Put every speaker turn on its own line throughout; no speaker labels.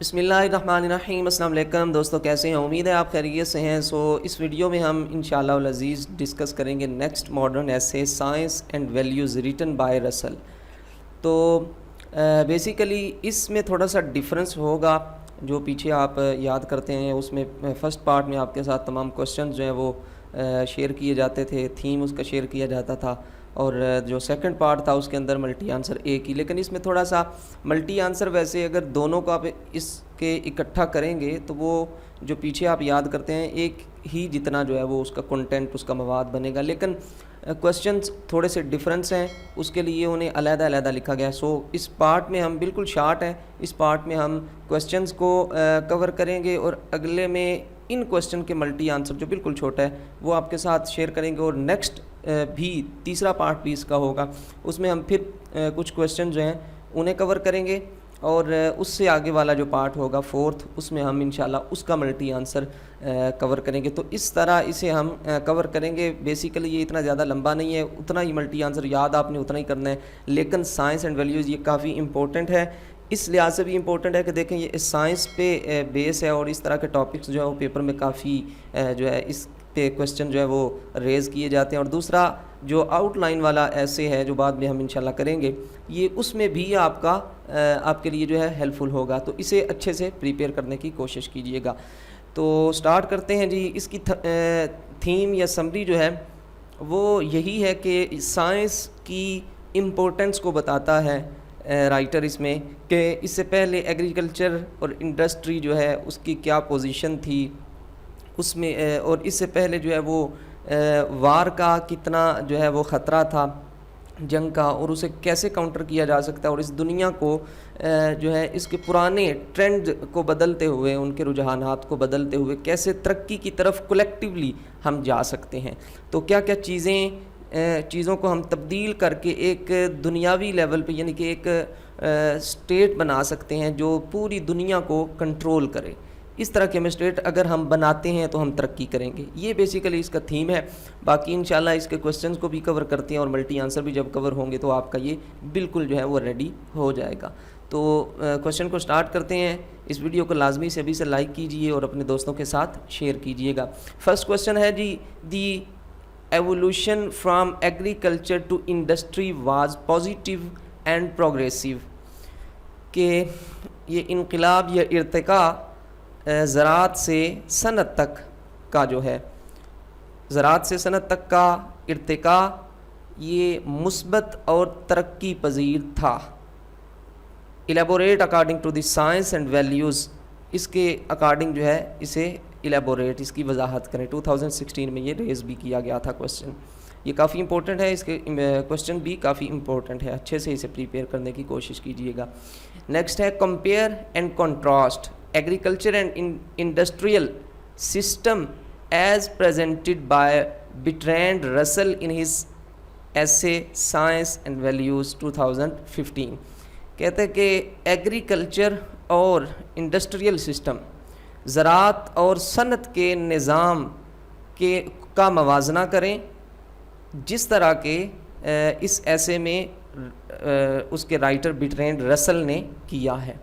بسم اللہ الرحمن الرحیم۔ السلام علیکم دوستو، کیسے ہیں؟ امید ہے آپ خیریت سے ہیں۔ اس ویڈیو میں ہم انشاءاللہ العزیز ڈسکس کریں گے نیکسٹ ماڈرن ایسے science and values written by رسل۔ تو بیسیکلی اس میں تھوڑا سا ڈیفرنس ہوگا، جو پیچھے آپ یاد کرتے ہیں اس میں فرسٹ پارٹ میں آپ کے ساتھ تمام کوسچنز جو ہیں وہ شیئر کیے جاتے تھے، تھیم اس کا شیئر کیا جاتا تھا، اور جو سیکنڈ پارٹ تھا اس کے اندر ملٹی آنسر ایک ہی، لیکن اس میں تھوڑا سا ملٹی آنسر ویسے اگر دونوں کو آپ اس کے اکٹھا کریں گے تو وہ جو پیچھے آپ یاد کرتے ہیں ایک ہی جتنا جو ہے وہ اس کا کنٹینٹ، اس کا مواد بنے گا، لیکن کوسچنز تھوڑے سے ڈفرینس ہیں، اس کے لیے انہیں علیحدہ علیحدہ لکھا گیا ہے۔ اس پارٹ میں ہم بالکل شارٹ ہیں، اس پارٹ میں ہم کوسچنز کو کور کریں گے، اور اگلے میں ان کوسچن کے ملٹی آنسر جو بالکل چھوٹا ہے وہ آپ کے ساتھ شیئر کریں گے، اور نیکسٹ بھی تیسرا پارٹ بھی اس کا ہوگا، اس میں ہم پھر کچھ کوسچن جو ہیں انہیں کور کریں گے، اور اس سے آگے والا جو پارٹ ہوگا فورتھ، اس میں ہم انشاءاللہ اس کا ملٹی آنسر کور کریں گے۔ تو اس طرح اسے ہم کور کریں گے۔ بیسیکلی یہ اتنا زیادہ لمبا نہیں ہے، اتنا ہی ملٹی آنسر یاد آپ نے اتنا ہی کرنا ہے، لیکن سائنس اینڈ ویلیوز یہ کافی امپورٹنٹ ہے۔ اس لحاظ سے بھی امپورٹنٹ ہے کہ دیکھیں یہ سائنس پہ بیس ہے، اور اس طرح کے ٹاپکس جو ہے وہ پیپر میں کافی جو ہے اس پہ کوسچن جو ہے وہ ریز کیے جاتے ہیں۔ اور دوسرا جو آؤٹ لائن والا ایسے ہے جو بعد میں ہم انشاءاللہ کریں گے، یہ اس میں بھی آپ کے لیے جو ہے ہیلپ فل ہوگا، تو اسے اچھے سے پریپیئر کرنے کی کوشش کیجیے گا۔ تو سٹارٹ کرتے ہیں جی۔ اس کی تھیم یا سمری جو ہے وہ یہی ہے کہ سائنس کی امپورٹنس کو بتاتا ہے رائٹر اس میں، کہ اس سے پہلے ایگریکلچر اور انڈسٹری جو ہے اس کی کیا پوزیشن تھی اس میں، اور اس سے پہلے جو ہے وہ وار کا کتنا جو ہے وہ خطرہ تھا، جنگ کا، اور اسے کیسے کاؤنٹر کیا جا سکتا ہے، اور اس دنیا کو جو ہے اس کے پرانے ٹرینڈ کو بدلتے ہوئے، ان کے رجحانات کو بدلتے ہوئے کیسے ترقی کی طرف کولیکٹیولی ہم جا سکتے ہیں۔ تو کیا کیا چیزوں کو ہم تبدیل کر کے ایک دنیاوی لیول پہ، یعنی کہ ایک اسٹیٹ بنا سکتے ہیں جو پوری دنیا کو کنٹرول کرے۔ اس طرح کے اسٹیٹ اگر ہم بناتے ہیں تو ہم ترقی کریں گے۔ یہ بیسیکلی اس کا تھیم ہے۔ باقی انشاءاللہ اس کے کوسچنز کو بھی کور کرتے ہیں، اور ملٹی آنسر بھی جب کور ہوں گے تو آپ کا یہ بالکل جو ہے وہ ریڈی ہو جائے گا۔ تو کوسچن کو سٹارٹ کرتے ہیں۔ اس ویڈیو کو لازمی سے ابھی سے لائک کیجئے اور اپنے دوستوں کے ساتھ شیئر کیجئے گا۔ فرسٹ کوسچن ہے جی، the evolution from agriculture to industry was positive and progressive, کہ یہ انقلاب یا ارتقاء زراعت سے صنعت تک کا جو ہے، زراعت سے صنعت تک کا ارتقاء یہ مثبت اور ترقی پذیر تھا۔ Elaborate according to the science and values, اس کے اکارڈنگ جو ہے اسے ایلیبوریٹ، اس کی وضاحت کریں۔ 2016 میں یہ ریز بھی کیا گیا تھا کوسچن، یہ کافی امپورٹنٹ ہے، اس کے کوسچن بھی کافی امپورٹنٹ ہے، اچھے سے اسے پریپیئر کرنے کی کوشش کیجیے گا۔ نیکسٹ ہے compare and contrast agriculture and industrial system as presented by Bertrand رسل ان ہز ایسے سائنس اینڈ ویلیوز 2015۔ کہتے ہیں کہ ایگریکلچر اور انڈسٹریل سسٹم، زراعت اور صنعت کے نظام کا موازنہ کریں، جس طرح کے اس ایسے میں اس کے رائٹر برٹرینڈ رسل نے کیا ہے۔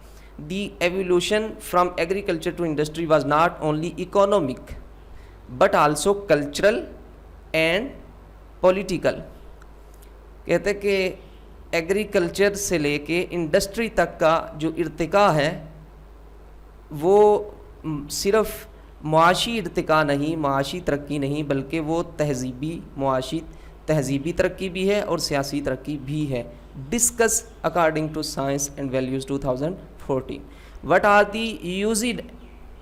The evolution from agriculture to industry was not only economic but also cultural and political. کہتے ہیں کہ ایگریکلچر سے لے کے انڈسٹری تک کا جو ارتقاء ہے وہ صرف معاشی ارتقاء نہیں، معاشی ترقی نہیں، بلکہ وہ تہذیبی ترقی بھی ہے اور سیاسی ترقی بھی ہے۔ Discuss according to science and values 2014 what are the used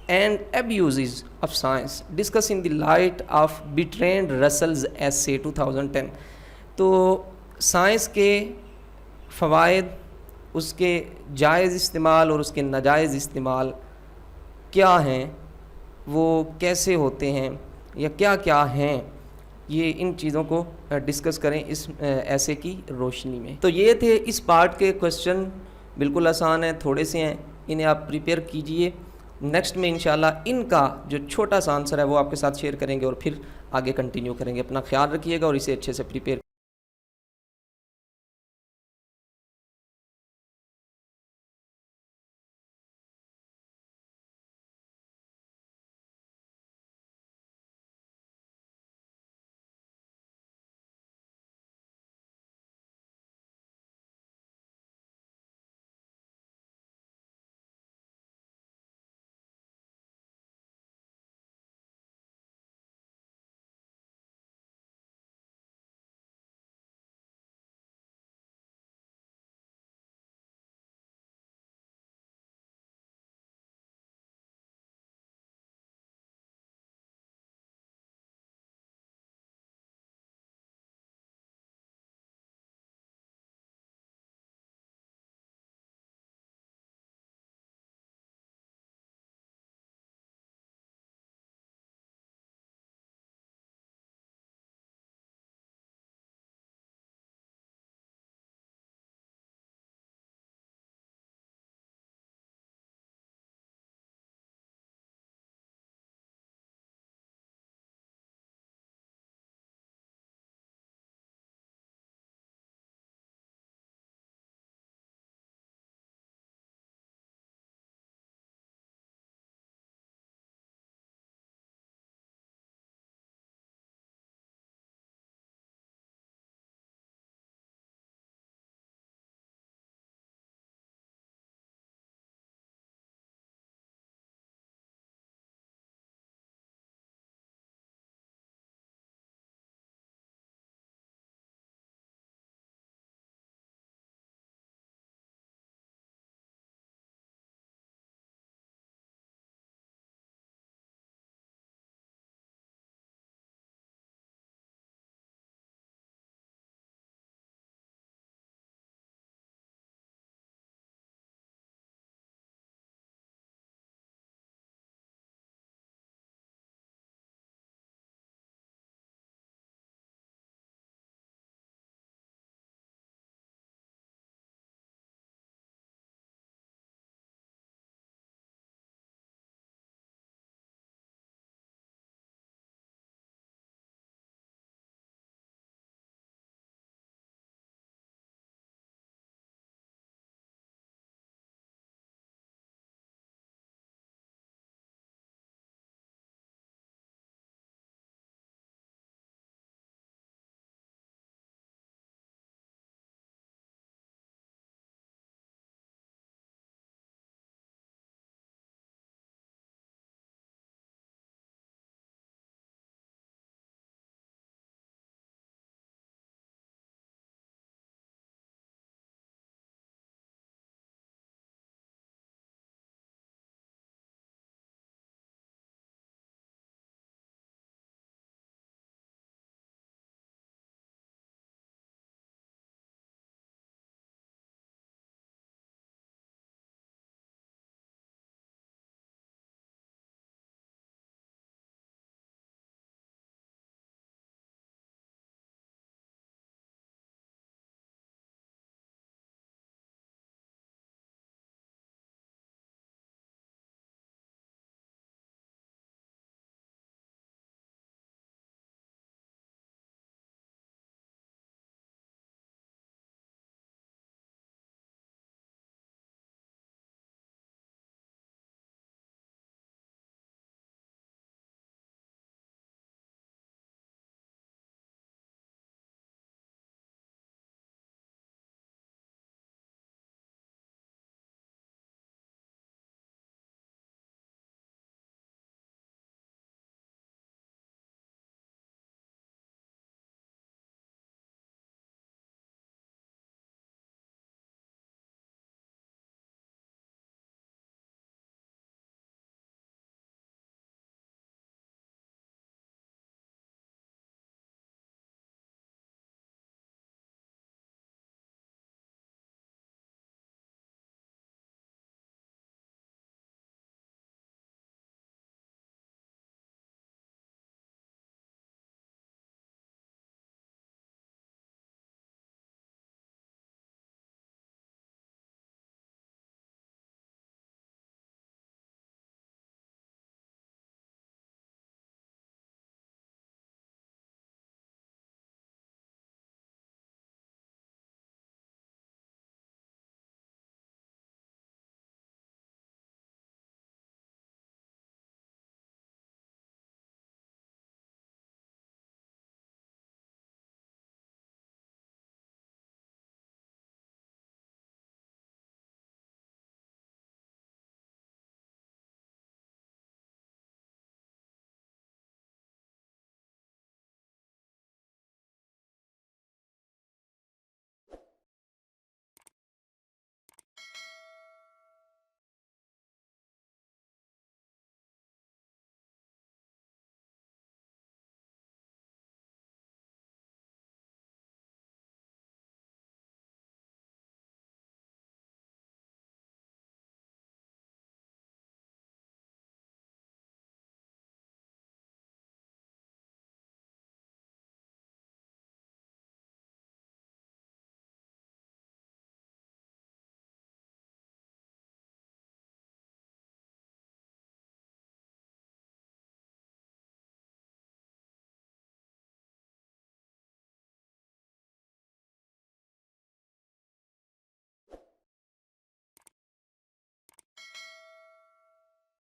and abuses of science discuss in the light of Bertrand Russell's essay 2010۔ تو سائنس کے فوائد، اس کے جائز استعمال اور اس کے ناجائز استعمال کیا ہیں، وہ کیسے ہوتے ہیں، یا کیا کیا ہیں، یہ ان چیزوں کو ڈسکس کریں اس ایسے کی روشنی میں۔ تو یہ تھے اس پارٹ کے کوسچن، بالکل آسان ہیں، تھوڑے سے ہیں، انہیں آپ پریپیئر کیجئے۔ نیکسٹ میں انشاءاللہ ان کا جو چھوٹا سا آنسر ہے وہ آپ کے ساتھ شیئر کریں گے، اور پھر آگے کنٹینیو کریں گے۔ اپنا خیال رکھیے گا اور اسے اچھے سے پریپیئر